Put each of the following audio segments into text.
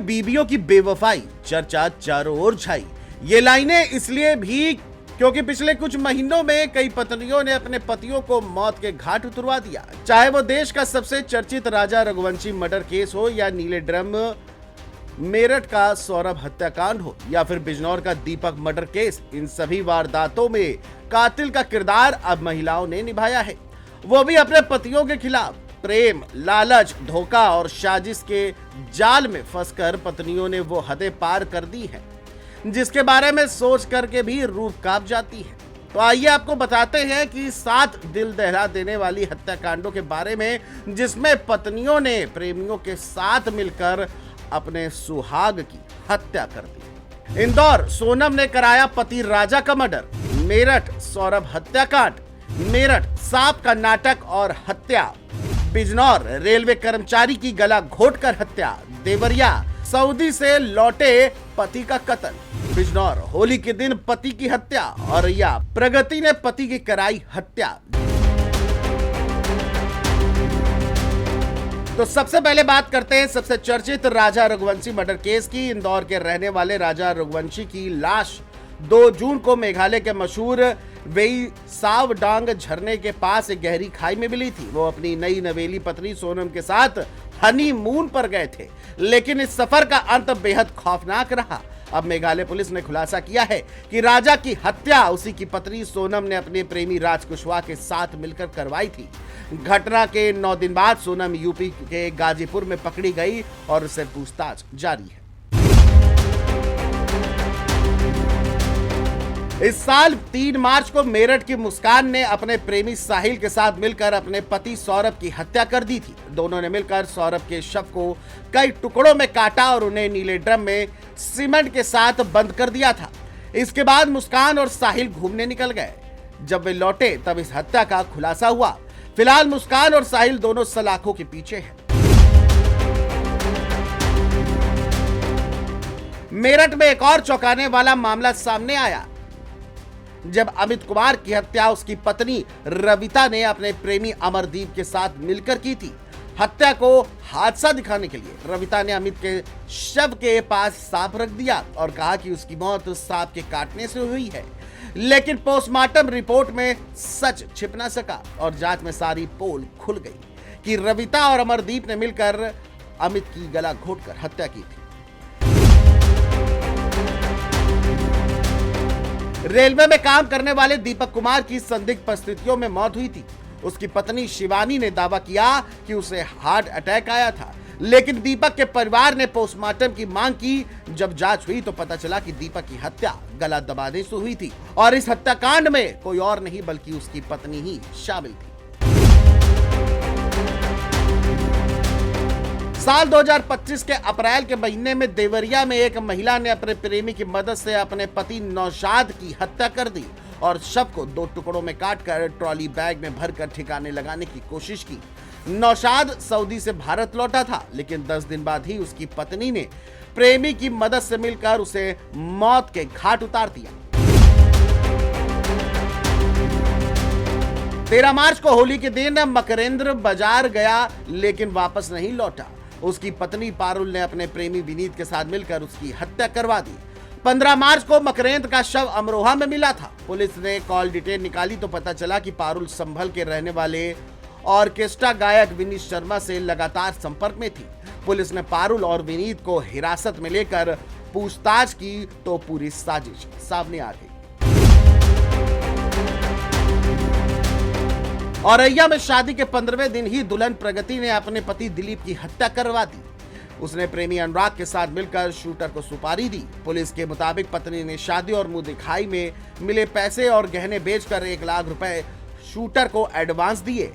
बीवियों की बेवफाई, चर्चा चारों ओर छाई। ये लाइनें इसलिए भी क्योंकि पिछले कुछ महीनों में कई पत्नियों ने अपने पतियों को मौत के घाट उतरवा दिया। चाहे वो देश का सबसे चर्चित राजा रघुवंशी मर्डर केस हो या नीले ड्रम मेरठ का सौरभ हत्याकांड हो या फिर बिजनौर का दीपक मर्डर केस, इन सभी वारदातों में कातिल का किरदार अब महिलाओं ने निभाया है। वो भी अपने पतियों के खिलाफ। प्रेम, लालच, धोखा और साजिश के जाल में फंसकर पत्नियों ने वो हदें पार कर दी हैं जिसके बारे में सोच करके भी रूह कांप जाती है। तो आइए आपको बताते हैं कि 7 दिल दहला देने वाली हत्याकांडों के बारे में जिसमें पत्नियों ने प्रेमियों के साथ मिलकर अपने सुहाग की हत्या कर दी। इंदौर, सोनम ने कराया पति राजा का मर्डर। मेरठ, सौरभ हत्याकांड। मेरठ, सांप का नाटक और हत्या। बिजनौर, रेलवे कर्मचारी की गला घोटकर हत्या। देवरिया, सऊदी से लौटे पति का कत्ल। बिजनौर, होली के दिन पति की हत्या। औरैया, प्रगति ने पति की कराई हत्या। तो सबसे पहले बात करते हैं सबसे चर्चित राजा रघुवंशी मर्डर केस की। इंदौर के रहने वाले राजा रघुवंशी की लाश 2 जून को मेघालय के मशहूर वेई साव डांग झरने के पास एक गहरी खाई में मिली थी। वो अपनी नई नवेली पत्नी सोनम के साथ हनीमून पर गए थे, लेकिन इस सफर का अंत बेहद खौफनाक रहा। अब मेघालय पुलिस ने खुलासा किया है कि राजा की हत्या उसी की पत्नी सोनम ने अपने प्रेमी राज कुशवाहा के साथ मिलकर करवाई थी। घटना के 9 दिन बाद सोनम यूपी के गाजीपुर में पकड़ी गई और उससे पूछताछ जारी है। इस साल 3 मार्च को मेरठ की मुस्कान ने अपने प्रेमी साहिल के साथ मिलकर अपने पति सौरभ की हत्या कर दी थी। दोनों ने मिलकर सौरभ के शव को कई टुकड़ों में काटा और उन्हें नीले ड्रम में सीमेंट के साथ बंद कर दिया था। इसके बाद मुस्कान और साहिल घूमने निकल गए। जब वे लौटे तब इस हत्या का खुलासा हुआ। फिलहाल मुस्कान और साहिल दोनों सलाखों के पीछे हैं। मेरठ में एक और चौंकाने वाला मामला सामने आया जब अमित कुमार की हत्या उसकी पत्नी रविता ने अपने प्रेमी अमरदीप के साथ मिलकर की थी। हत्या को हादसा दिखाने के लिए रविता ने अमित के शव के पास सांप रख दिया और कहा कि उसकी मौत सांप के काटने से हुई है, लेकिन पोस्टमार्टम रिपोर्ट में सच छिप न सका और जांच में सारी पोल खुल गई कि रविता और अमरदीप ने मिलकर अमित की गला घोटकर हत्या की थी। रेलवे में काम करने वाले दीपक कुमार की संदिग्ध परिस्थितियों में मौत हुई थी। उसकी पत्नी शिवानी ने दावा किया कि उसे हार्ट अटैक आया था, लेकिन दीपक के परिवार ने पोस्टमार्टम की मांग की। जब जांच हुई तो पता चला कि दीपक की हत्या गला दबाने से हुई थी और इस हत्याकांड में कोई और नहीं बल्कि उसकी पत्नी ही शामिल थी। साल 2025 के अप्रैल के महीने में देवरिया में एक महिला ने अपने प्रेमी की मदद से अपने पति नौशाद की हत्या कर दी और शव को 2 टुकड़ों में काटकर ट्रॉली बैग में भरकर ठिकाने लगाने की कोशिश की। नौशाद सऊदी से भारत लौटा था, लेकिन 10 दिन बाद ही उसकी पत्नी ने प्रेमी की मदद से मिलकर उसे मौत के घाट उतार दिया। 13 मार्च को होली के दिन मकरेंद्र बाजार गया लेकिन वापस नहीं लौटा। उसकी पत्नी पारुल ने अपने प्रेमी विनीत के साथ मिलकर उसकी हत्या करवा दी। 15 मार्च को मकरेंद्र का शव अमरोहा में मिला था। पुलिस ने कॉल डिटेल निकाली तो पता चला कि पारुल संभल के रहने वाले ऑर्केस्ट्रा गायक विनीत शर्मा से लगातार संपर्क में थी। पुलिस ने पारुल और विनीत को हिरासत में लेकर पूछताछ की तो पूरी साजिश सामने आ गई। औरैया में शादी के 15वें दिन ही दुल्हन प्रगति ने अपने पति दिलीप की हत्या करवा दी। उसने प्रेमी अनुराग के साथ मिलकर शूटर को सुपारी दी। पुलिस के मुताबिक पत्नी ने शादी और मुंह दिखाई में मिले पैसे और गहने बेचकर 1 लाख रुपए शूटर को एडवांस दिए।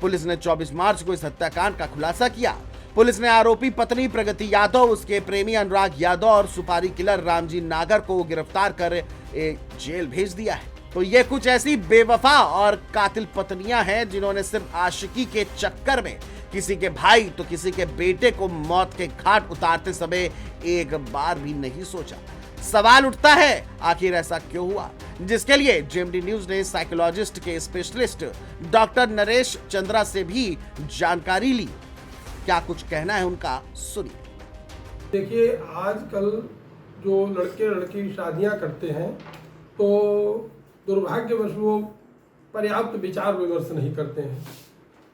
पुलिस ने 24 मार्च को इस हत्याकांड का खुलासा किया। पुलिस ने आरोपी पत्नी प्रगति यादव, उसके प्रेमी अनुराग यादव और सुपारी किलर रामजी नागर को गिरफ्तार कर जेल भेज दिया है। तो ये कुछ ऐसी बेवफा और कातिल पत्नियां हैं जिन्होंने सिर्फ आशिकी के चक्कर में किसी के भाई तो किसी के बेटे को मौत के घाट उतारते समय एक बार भी नहीं सोचा। सवाल उठता है आखिर ऐसा क्यों हुआ, जिसके लिए जेएमडी न्यूज ने साइकोलॉजिस्ट के स्पेशलिस्ट डॉक्टर नरेश चंद्रा से भी जानकारी ली। क्या कुछ कहना है उनका, सुनिए। देखिए, आजकल जो लड़के लड़की शादियां करते हैं तो दुर्भाग्यवश वो पर्याप्त विचार विमर्श नहीं करते हैं।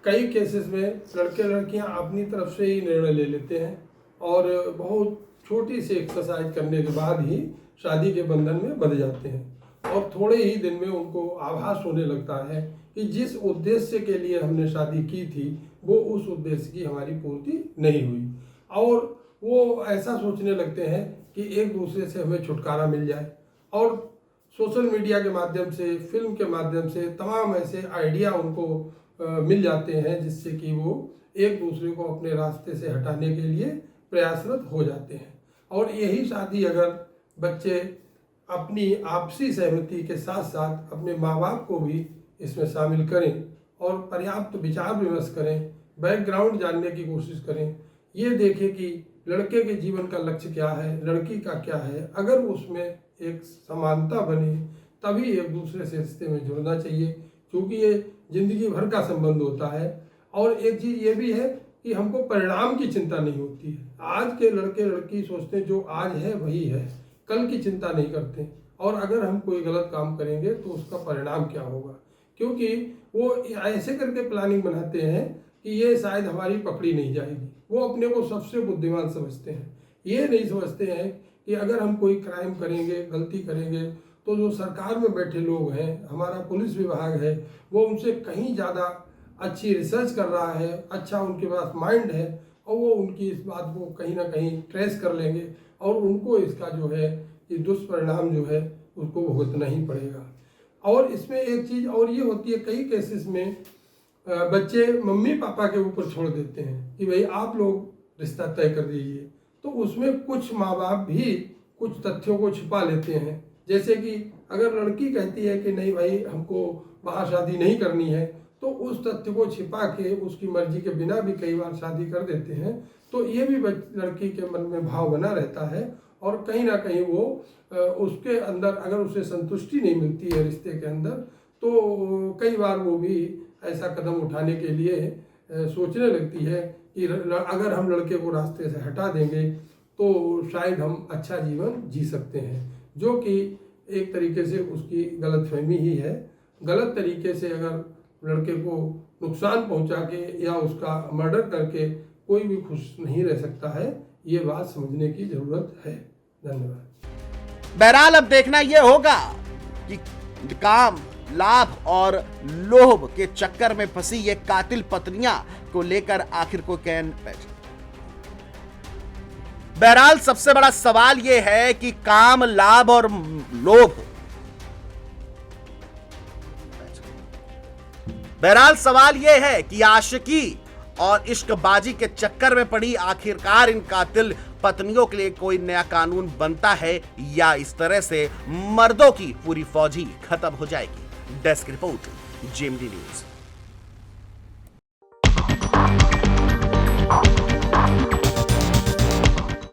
कई केसेस में लड़के लड़कियां अपनी तरफ से ही निर्णय ले लेते हैं और बहुत छोटी सी एक्सरसाइज करने के बाद ही शादी के बंधन में बंध जाते हैं और थोड़े ही दिन में उनको आभास होने लगता है कि जिस उद्देश्य के लिए हमने शादी की थी वो उस उद्देश्य की हमारी पूर्ति नहीं हुई और वो ऐसा सोचने लगते हैं कि एक दूसरे से हमें छुटकारा मिल जाए और सोशल मीडिया के माध्यम से, फिल्म के माध्यम से तमाम ऐसे आइडिया उनको मिल जाते हैं जिससे कि वो एक दूसरे को अपने रास्ते से हटाने के लिए प्रयासरत हो जाते हैं। और यही शादी अगर बच्चे अपनी आपसी सहमति के साथ साथ अपने माँ बाप को भी इसमें शामिल करें और पर्याप्त विचार विमर्श करें, बैकग्राउंड जानने की कोशिश करें, ये देखें कि लड़के के जीवन का लक्ष्य क्या है, लड़की का क्या है, अगर उसमें एक समानता बने तभी एक दूसरे से रिश्ते में जुड़ना चाहिए, क्योंकि ये जिंदगी भर का संबंध होता है। और एक चीज़ ये भी है कि हमको परिणाम की चिंता नहीं होती है। आज के लड़के लड़की सोचते हैं जो आज है वही है, कल की चिंता नहीं करते और अगर हम कोई गलत काम करेंगे तो उसका परिणाम क्या होगा, क्योंकि वो ऐसे करके प्लानिंग बनाते हैं कि ये शायद हमारी पकड़ी नहीं जाएगी। वो अपने को सबसे बुद्धिमान समझते हैं, ये नहीं समझते हैं कि अगर हम कोई क्राइम करेंगे, गलती करेंगे तो जो सरकार में बैठे लोग हैं, हमारा पुलिस विभाग है, वो उनसे कहीं ज़्यादा अच्छी रिसर्च कर रहा है, अच्छा उनके पास माइंड है और वो उनकी इस बात को कहीं ना कहीं ट्रेस कर लेंगे और उनको इसका जो है ये दुष्परिणाम जो है उसको भुगतना ही पड़ेगा। और इसमें एक चीज़ और ये होती है, कई केसेस में बच्चे मम्मी पापा के ऊपर छोड़ देते हैं कि भाई आप लोग रिश्ता तय कर दीजिए, तो उसमें कुछ माँ बाप भी कुछ तथ्यों को छिपा लेते हैं। जैसे कि अगर लड़की कहती है कि नहीं भाई हमको वहाँ शादी नहीं करनी है, तो उस तथ्य को छिपा के उसकी मर्जी के बिना भी कई बार शादी कर देते हैं, तो ये भी लड़की के मन में भाव बना रहता है और कहीं ना कहीं वो उसके अंदर अगर उसे संतुष्टि नहीं मिलती है रिश्ते के अंदर, तो कई बार वो भी ऐसा कदम उठाने के लिए सोचने लगती है कि अगर हम लड़के को रास्ते से हटा देंगे तो शायद हम अच्छा जीवन जी सकते हैं, जो कि एक तरीके से उसकी गलतफहमी ही है। गलत तरीके से अगर लड़के को नुकसान पहुंचा के या उसका मर्डर करके कोई भी खुश नहीं रह सकता है, ये बात समझने की जरूरत है। धन्यवाद। बहरहाल अब देखना यह होगा कि काम, लाभ और लोभ के चक्कर में फंसी ये कातिल पत्नियां को लेकर आखिर को क्या बैठे। बहरहाल सबसे बड़ा सवाल यह है कि काम, लाभ और लोभ, बहरहाल सवाल यह है कि आशिकी और इश्कबाजी के चक्कर में पड़ी आखिरकार इन कातिल पत्नियों के लिए कोई नया कानून बनता है या इस तरह से मर्दों की पूरी फौज ही खत्म हो जाएगी। Desk report, JMD news.